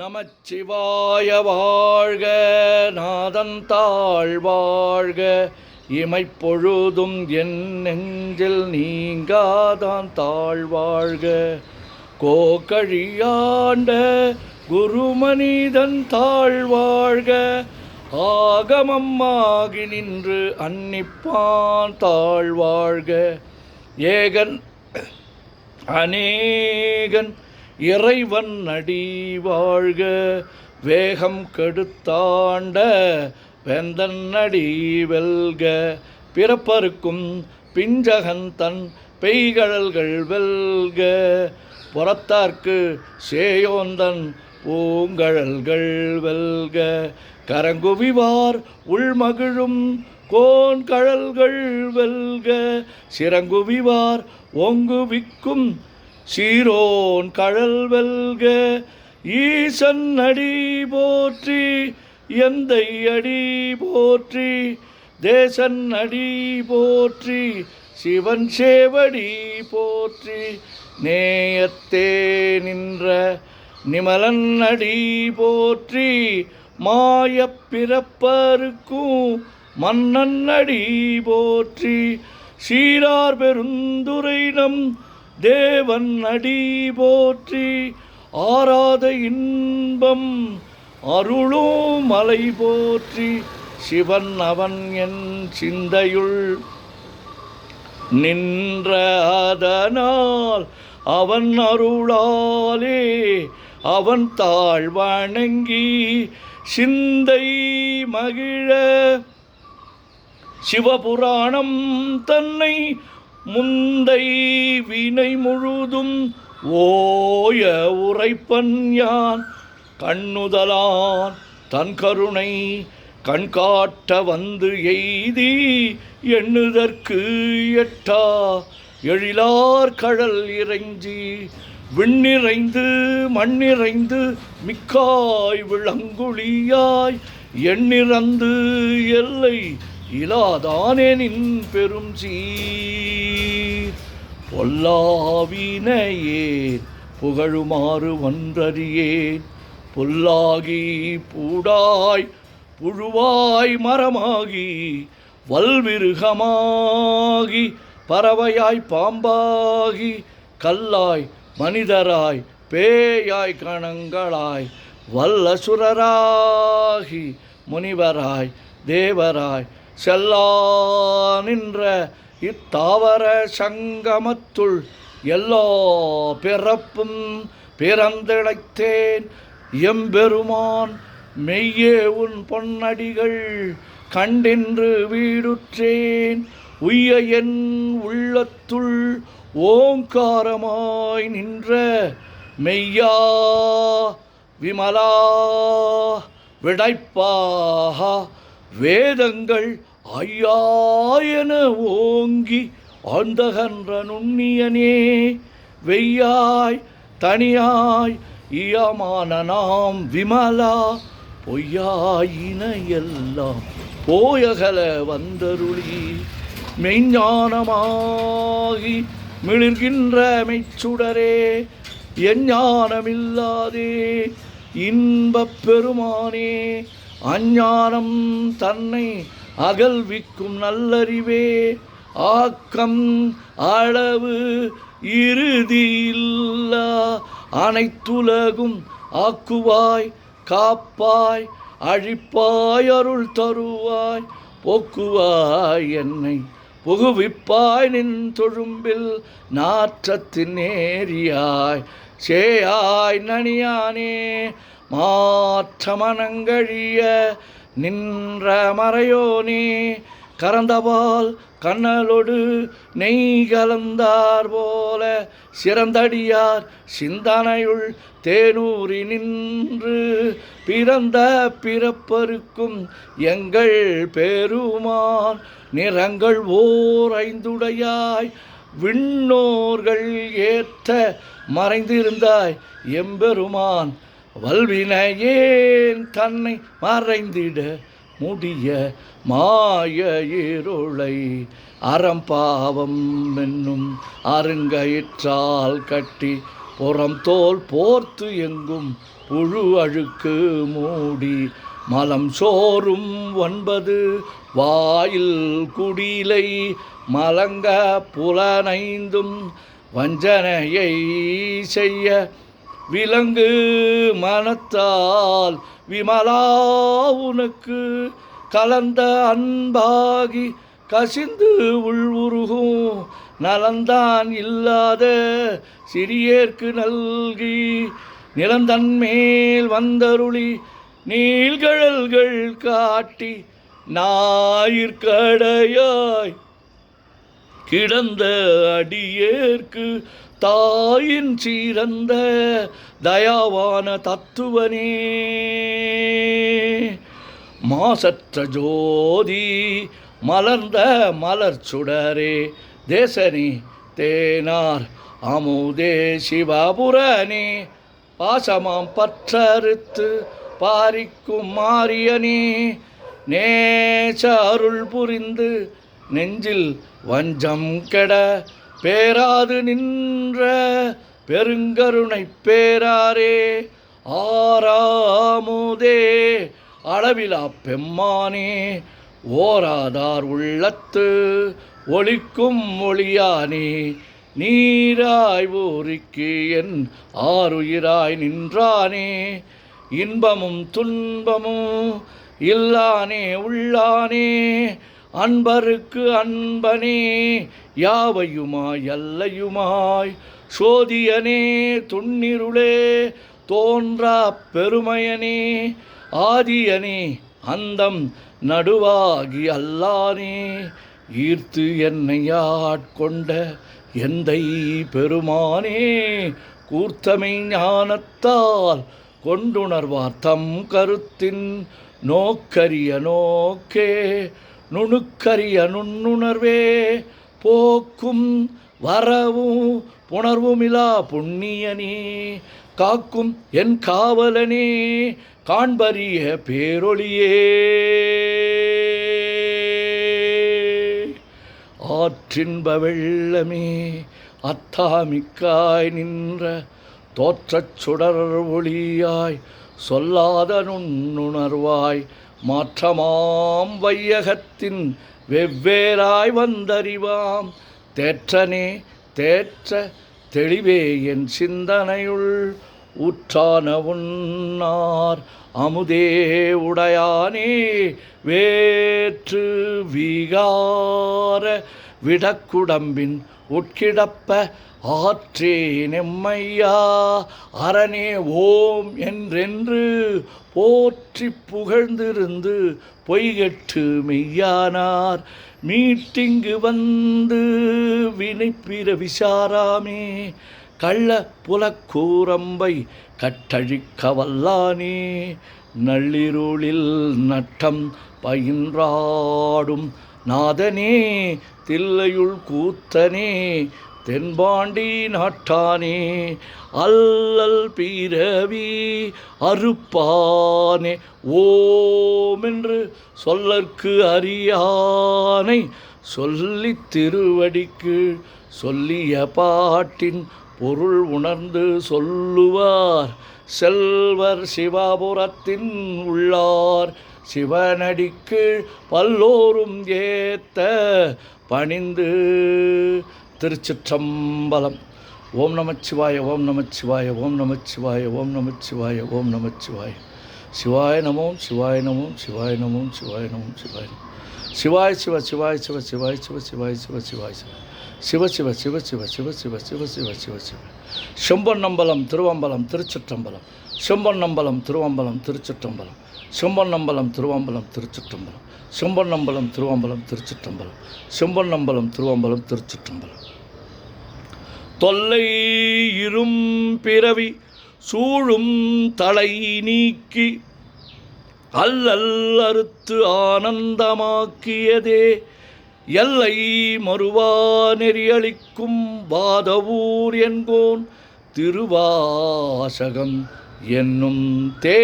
நமச்சிவாய வாழ்க, நாதன் தாழ் வாழ்க, இமைப்பொழுதும் என் நெஞ்சில் நீங்காதான் தாழ் வாழ்க. கோகழியாண்ட குருமனிதன் தாழ் வாழ்க, ஆகமம்மாகி நின்று அன்னிப்பான் தாழ் வாழ்க. ஏகன் அநேகன் இறைவன் அடி வாழ்க, வேகம் கெடுத்தாண்ட வேந்தன் அடி வெல்க. பிறப்பருக்கும் பிஞ்சகன் தன் பெய்கழல்கள் வெல்க, புறத்தார்க்கு சேயோந்தன் பூங்கழல்கள் வெல்க. கரங்குவிவார் உள்மகிழும் கோன்கழல்கள் வெல்க, சிறங்குவிவார் ஓங்குவிக்கும் சீரோன் கழல் வெல்க. ஈசன் அடி போற்றி, எந்தை அடி போற்றி, தேசன் அடி போற்றி, சிவன் சேவடி போற்றி. நேயத்தே நின்ற நிமலன் அடி போற்றி, மாயப் பிறப்பருக்கும் மன்னன் அடி போற்றி. சீரார் பெருந்துரை நம் தேவன் அடி போற்றி, ஆராத இன்பம் அருளும் மலை போற்றி. சிவன் அவன் என் சிந்தையுள் நின்ற அதனால் அவன் அருளாலே அவன் தாழ் வணங்கி சிந்தை மகிழ. சிவபுராணம் தன்னை முந்தை வினை முழுதும் ஓய உரைப்பன் யான், கண்ணுதலான் தன் கருணை கண்காட்ட வந்து எய்தி எண்ணுதற்கு எட்டா எழிலார் கழல் இறைஞ்சி. விண்ணிறைந்து மண்ணிறைந்து மிக்காய் விளங்குழியாய், எண்ணிறந்து எல்லை இலாதானே நின் பெரும் சீர். பொல்லாவினையேன் புகழுமாறு ஒன்றறியேன், புல்லாகி பூடாய் புழுவாய் மரமாகி வல்விருகமாகி பறவையாய் பாம்பாகி கல்லாய் மனிதராய் பேயாய் கணங்களாய் வல்லசுரராகி முனிவராய் தேவராய் செல்லா நின்ற இத்தாவர சங்கமத்துள் எல்லா பிறப்பும் பிறந்திழைத்தேன். எம்பெருமான் மெய்யே உன் பொன்னடிகள் கண்டென்று வீடுற்றேன். உய்ய என் உள்ளத்துள் ஓங்காரமாய் நின்ற மெய்யா விமலா விடைப்பாக வேதங்கள் ஐயா என ஓங்கி ஆழ்ந்தகன்ற நுண்ணியனே. வெய்யாய் தனியாய் இயமான நாம் விமலா, பொய்யாயின எல்லாம் போயகல வந்தருளி. மெய்ஞானமாகி மிளிர்கின்ற மெய்ச்சுடரே, எஞ்ஞானமில்லாதே இன்பப் பெருமானே. அஞ்ஞானம் தன்னை அகல்விக்கும் நல்லறிவே, ஆக்கம் அளவு இறுதியில்லா அனைத்துலகும் ஆக்குவாய் காப்பாய் அழிப்பாய் அருள் தருவாய் போக்குவாய் என்னை புகுவிப்பாய் நின் தொழும்பில் நாற்றத்தின் நேரியாய் சேயாய் நனியானே. மாற்ற மனங்கழிய நின்ற மறையோனே, கறந்தபால் கண்ணலோடு நெய் கலந்தார் போல சிறந்தடியார் சிந்தனையுள் தேனூரி நின்று பிறந்த பிறப்பருக்கும் எங்கள் பெருமான். நிறங்கள் ஓர் ஐந்துடையாய் விண்ணோர்கள் ஏற்ற மறைந்திருந்தாய் எம்பெருமான். வல்வினையேன் தன்னை மறைந்திட முடிய மாய இருளை அறம்பாவம் என்னும் அருங்கயிற்றால் கட்டி புறம் தோல் போர்த்து எங்கும் புழு அழுக்கு மூடி மலம் சோறும் 9 வாயில் குடிலை மலங்க புலனைந்தும் வஞ்சனையை செய்ய விலங்கு மனத்தால் விமலா உனக்கு கலந்த அன்பாகி கசிந்து உள்வுருகும் நலந்தான் இல்லாத சிறியேற்கு நல்கி நிலந்தன் மேல் வந்தருளி நீள்கழல்கள் காட்டி ஞாயிற்கடையாய் கிடந்த அடியேற்கு தாயின் சீரந்த தயாவான தத்துவனே மாசற்ற ஜோதி மலர்ந்த மலர் சுடரே தேசனே தேனார் அமுதே சிவபுரனே பாசமாம் பற்றறுத்து பாரிக்கும் மாரியனே நேச அருள் புரிந்து நெஞ்சில் வஞ்சம் கெட பேராது நின்ற பெருங்கருணை பேராரே ஆறாமுதே அளவிலா பெம்மானே ஓராதார் உள்ளத்து ஒளிக்கும் ஒளியானே நீராய் ஊரிக்கு என் ஆறுயிராய் நின்றானே இன்பமும் துன்பமும் இல்லானே உள்ளானே அன்பருக்கு அன்பனே யாவையுமாய் அல்லையுமாய் சோதியனே துன்னிருளே தோன்றா பெருமையனே ஆதியனே அந்தம் நடுவாகி அல்லானே ஈர்த்து என்னை ஆட்கொண்ட எந்தை பெருமானே கூர்த்தமை ஞானத்தால் கொண்டுணர்வார் தம் கருத்தின் நோக்கரிய நோக்கே நுணுக்கரிய நுண்ணுணர்வே போக்கும் வரவும் புணர்வுமிலா புண்ணியனே காக்கும் என் காவலனே காண்பரிய பேரொளியே ஆற்றின்ப வெள்ளமே அத்தாமிக்காய் நின்ற தோற்றச் சுடர் ஒளியாய் சொல்லாத நுண்ணுணர்வாய் மாற்றமாம் வையகத்தின் வெவ்வேறாய் வந்தறிவாம் தேற்றனே தேற்ற தெளிவே என் சிந்தனையுள் ஊற்றான உன்னார் அமுதே உடையானே வேற்று விகார விடக்குடம்பின் உட்கிடப்ப ஆற்றே நெம்மையா அரணே ஓம் என்றென்று போற்றி புகழ்ந்திருந்து பொய்கெட்டு மெய்யானார் மீட்டிங்கு வந்து வினைப்பிற விசாராமே கள்ள புலக்கூரம்பை கட்டழிக்க வல்லானே நள்ளிருளில் நட்டம் பயின்றாடும் நாதனே தில்லையுள் கூத்தனே தென்பாண்டி நாட்டானே அல்லல் பிறவி அறுப்பானே ஓமென்று சொல்லற்கு அறியானை சொல்லித் திருவடிக்கு சொல்லிய பாட்டின் பொருள் உணர்ந்து சொல்லுவார் செல்வர் சிவபுரத்தின் உள்ளார் சிவனடிக்கு பல்லோரும் ஏத்த பணிந்து. திருச்சிற்றம்பலம். ஓம் நமச்சிவாய ஓம் நமச்சிவாய ஓம் நமச்சிவாய ஓம் நமச்சிவாய ஓம் நமச்சிவாய. சிவாய நமோம் சிவாய நமோம் சிவாய நமோம் சிவாய நமோம் சிவாய நமோம். சிவாய சிவ சிவாய சிவ சிவாய சிவ சிவாய சிவ சிவாய சிவ சிவ சிவ சிவ சிவ சிவ சிவ சிவ சிவ சிவ சிவ. செம்பொன்னம்பலம் திருவம்பலம் திருச்சிற்றம்பலம். செம்பொன்னம்பலம் திருவம்பலம் திருச்சிற்றம்பலம். செம்பொன்னம்பலம் திருவம்பலம் திருச்சிற்றம்பலம். செம்பொன்னம்பலம் திருவம்பலம் திருச்சிற்றம்பலம். செம்பொன்னம்பலம் திருவம்பலம் திருச்சிற்றம்பலம். தொல்லை இரும் பிறவி சூழும் தலை நீக்கி அல்லல் அறுத்து ஆனந்தமாக்கியதே எல்லை மறுவா நெறியளிக்கும் வாதவூர் என்கோன் திருவாசகம் என்னும் தே